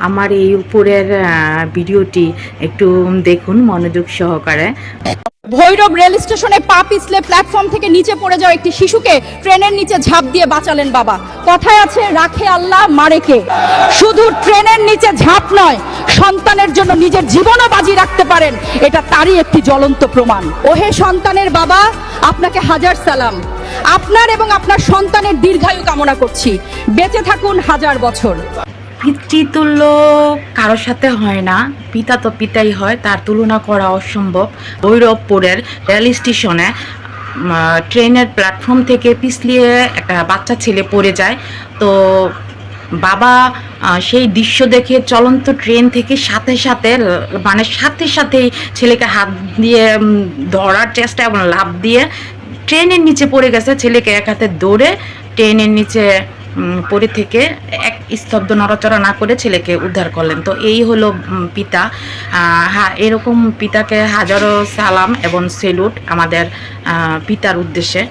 আমার এই উপরের ভিডিওটি একটু দেখুন মনোযোগ সহকারে। ভৈরব রেল স্টেশনে পা পিছলে প্ল্যাটফর্ম থেকে নিচে পড়ে যাওয়া একটি শিশুকে ট্রেনের নিচে ঝাঁপ দিয়ে বাঁচালেন বাবা। কথায় আছে, রাখে আল্লাহ মারে কে। শুধু ট্রেনের নিচে ঝাঁপ নয়, সন্তানের জন্য নিজের জীবনও বাজি রাখতে পারেন, এটা তারই একটি জ্বলন্ত প্রমাণ। ওহে সন্তানের বাবা, আপনাকে হাজার সালাম। আপনার এবং আপনার সন্তানের দীর্ঘায়ু কামনা করছি। বেঁচে থাকুন হাজার বছর। পিতৃতুল্য কারোর সাথে হয় না, পিতা তো পিতাই হয়, তার তুলনা করা অসম্ভব। ভৈরবপুরের রেল স্টেশনে ট্রেনের প্ল্যাটফর্ম থেকে পিছলিয়ে একটা বাচ্চা ছেলে পড়ে যায়। তো বাবা সেই দৃশ্য দেখে চলন্ত ট্রেন থেকে সাথে সাথেই ছেলেকে হাত দিয়ে ধরার চেষ্টা এবং লাফ দিয়ে ট্রেনের নিচে পড়ে গেছে। ছেলেকে এক হাতে ধরে ট্রেনের নিচে পড়ে থেকে এক স্তব্ধ নড়াচড়া না করে ছেলেকে উদ্ধার করলেন। তো এই হলো পিতা। এরকম পিতাকে হাজারো সালাম এবং সেলুট আমাদের পিতার উদ্দেশ্যে।